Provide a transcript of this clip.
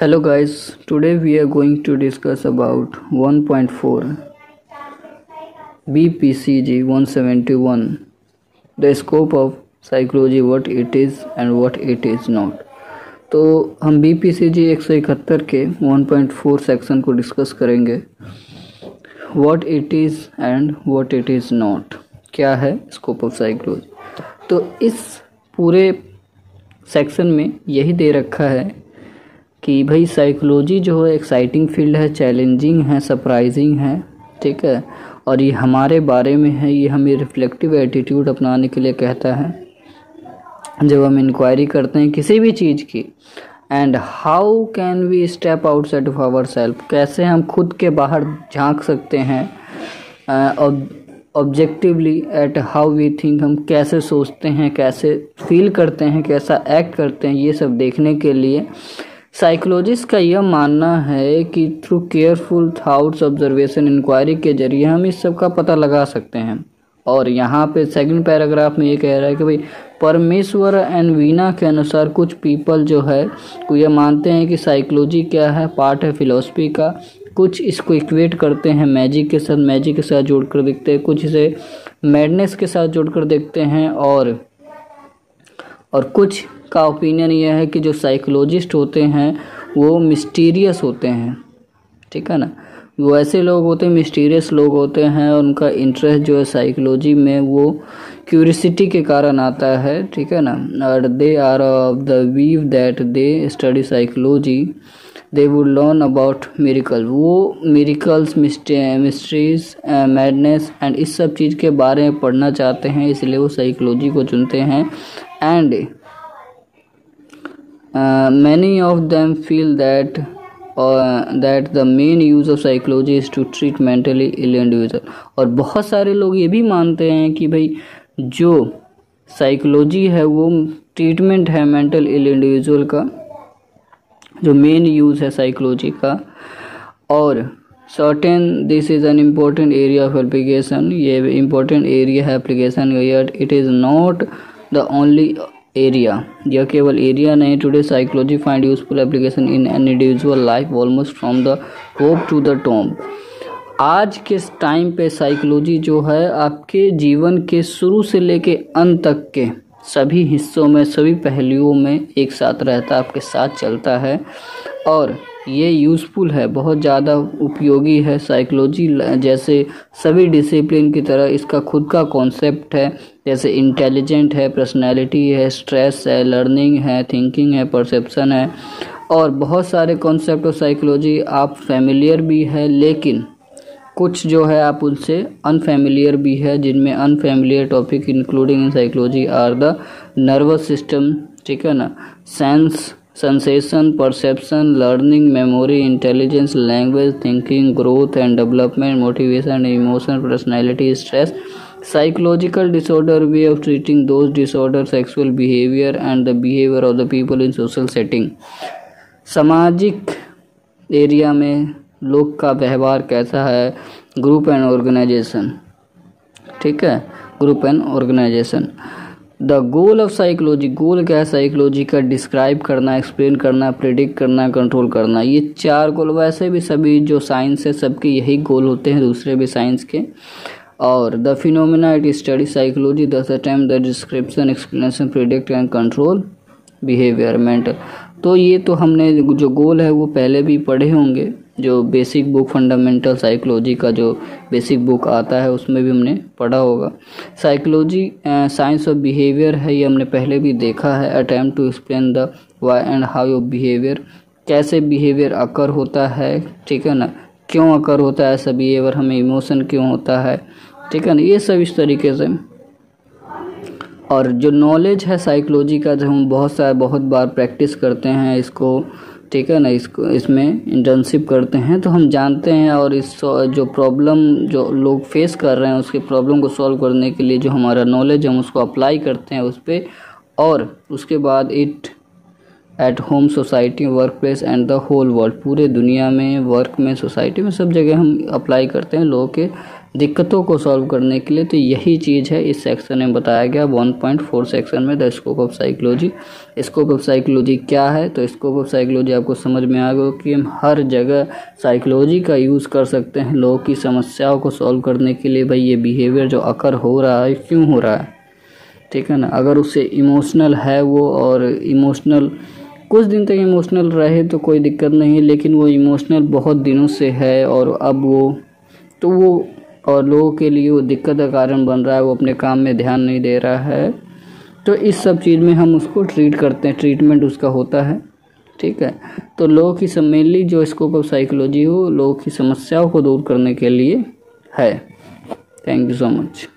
Hello guys, today we are going to discuss about 1.4 BPCG 171, the scope of psychology, what it is and what it is not। तो हम BPCG 171 के 1.4 section को discuss करेंगे। What it is and what it is not, क्या है scope of psychology. तो इस पूरे सेक्शन में यही दे रखा है कि भाई साइकोलॉजी जो है एक्साइटिंग फील्ड है, चैलेंजिंग है, सरप्राइजिंग है, ठीक है, और ये हमारे बारे में है। ये हमें रिफ्लेक्टिव एटीट्यूड अपनाने के लिए कहता है जब हम इंक्वायरी करते हैं किसी भी चीज़ की। And how can we step outside of our self, कैसे हम खुद के बाहर झांक सकते हैं objectively at how we think, हम कैसे सोचते हैं, कैसे फील करते हैं, कैसा एक्ट करते हैं, ये सब देखने के लिए साइकोलॉजिस्ट का यह मानना है कि through careful thoughts observation inquiry के जरिए हम इस सब का पता लगा सकते हैं। और यहाँ पे सेकंड पैराग्राफ में ये कह रहा है कि भाई परमेश्वर एंड वीना के अनुसार कुछ पीपल जो है वो ये मानते हैं कि साइकोलॉजी क्या है, पार्ट है फिलॉसफी का। कुछ इसको इक्वेट करते हैं मैजिक के साथ, मैजिक के साथ जोड़कर देखते हैं, कुछ इसे मैडनेस के साथ जोड़कर देखते हैं, और कुछ का ओपिनियन यह है कि जो साइकोलॉजिस्ट होते हैं वो मिस्टीरियस होते हैं, ठीक है ना। वो ऐसे लोग होते हैं, मिस्टीरियस लोग होते हैं, उनका इंटरेस्ट जो है साइकोलॉजी में वो क्यूरियोसिटी के कारण आता है, ठीक है ना। और they are of the view that they study psychology they would learn about miracle, वो मिरेकल्स, मिस्ट्रीज, मैडनेस एंड इस सब चीज़ के बारे में पढ़ना चाहते हैं, इसलिए वो साइकोलॉजी को चुनते हैं। And many of them feel that the main use of psychology is to treat mentally ill individual। और बहुत सारे लोग ये भी मानते हैं कि भाई जो साइकोलॉजी है वो ट्रीटमेंट है मेंटल इल इंडिविजुअल का, जो मेन यूज़ है साइकोलॉजी का। और certain this is an important area of application, ये इम्पोर्टेंट एरिया है application, yet it is not the only area, यह केवल एरिया नहीं। Today psychology find useful application in an individual life almost from the hope to the tomb. आज के time पे psychology जो है आपके जीवन के शुरू से लेके अंत तक के सभी हिस्सों में, सभी पहलुओं में एक साथ रहता है, आपके साथ चलता है, और ये यूज़फुल है, बहुत ज़्यादा उपयोगी है। साइकोलॉजी जैसे सभी डिसिप्लिन की तरह इसका खुद का कॉन्सेप्ट है, जैसे इंटेलिजेंट है, पर्सनैलिटी है, स्ट्रेस है, लर्निंग है, थिंकिंग है, परसेप्शन है, और बहुत सारे कॉन्सेप्ट ऑफ साइकोलॉजी आप फैमिलियर भी है, लेकिन कुछ जो है आप उनसे अनफैमिलियर भी है, जिनमें unfamiliar topic including in psychology are the nervous system, ठीक है ना, sensation, perception, learning, memory, intelligence, language, thinking, growth and development, motivation, emotion, personality, stress, psychological disorder, way of treating those disorder, sexual behaviour and the behaviour of the people in social setting. सामाजिक area में लोग का व्यवहार कैसा है, group and organisation, ठीक है, group and organisation. The goal of psychology, goal क्या है साइकोलॉजी का, डिस्क्राइब करना, एक्सप्लेन करना, प्रेडिक्ट करना, कंट्रोल करना, ये चार गोल। वैसे भी सभी जो साइंस है सबके यही गोल होते हैं, दूसरे भी साइंस के। और the phenomena it study psychology does attempt the description, explanation, predict and control behaviour mental. तो ये तो हमने जो गोल है वो पहले भी पढ़े होंगे, जो बेसिक बुक फंडामेंटल साइकोलॉजी का जो बेसिक बुक आता है उसमें भी हमने पढ़ा होगा। साइकोलॉजी साइंस ऑफ बिहेवियर है, ये हमने पहले भी देखा है। Attempt to explain the why and how of behaviour, कैसे बिहेवियर अकर होता है, ठीक है ना, क्यों अकर होता है ऐसा बिहेवियर, हमें इमोशन क्यों होता है, ठीक है ना, ये सब इस तरीके से। और जो नॉलेज है साइकोलॉजी का, जब हम बहुत बार प्रैक्टिस करते हैं इसको, ठीक है ना, इसमें इंटर्नशिप करते हैं तो हम जानते हैं, और इस जो प्रॉब्लम जो लोग फेस कर रहे हैं उसके प्रॉब्लम को सॉल्व करने के लिए जो हमारा नॉलेज हम उसको अप्लाई करते हैं उस पर, और उसके बाद it at home, society, work place and the whole world, पूरे दुनिया में, वर्क में, सोसाइटी में, सब जगह हम अप्लाई करते हैं लोगों के दिक्कतों को सॉल्व करने के लिए। तो यही चीज़ है इस सेक्शन में बताया गया 1.4 सेक्शन में, the scope of psychology. Scope of psychology क्या है? तो स्कोप ऑफ साइकोलॉजी आपको समझ में आ गया कि हम हर जगह साइकोलॉजी का यूज़ कर सकते हैं लोगों की समस्याओं को सॉल्व करने के लिए। भाई ये बिहेवियर जो अकर हो रहा है क्यों हो रहा है, ठीक है ना। अगर उससे इमोशनल है वो, और इमोशनल कुछ दिन तक इमोशनल रहे तो कोई दिक्कत नहीं है, लेकिन वो इमोशनल बहुत दिनों से है और अब वो और लोगों के लिए वो दिक्कत का कारण बन रहा है, वो अपने काम में ध्यान नहीं दे रहा है, तो इस सब चीज़ में हम उसको ट्रीट करते हैं, ट्रीटमेंट उसका होता है, ठीक है। तो लोगों की मेनली जो स्कोप ऑफ साइकोलॉजी हो लोगों की समस्याओं को दूर करने के लिए है। Thank you so much.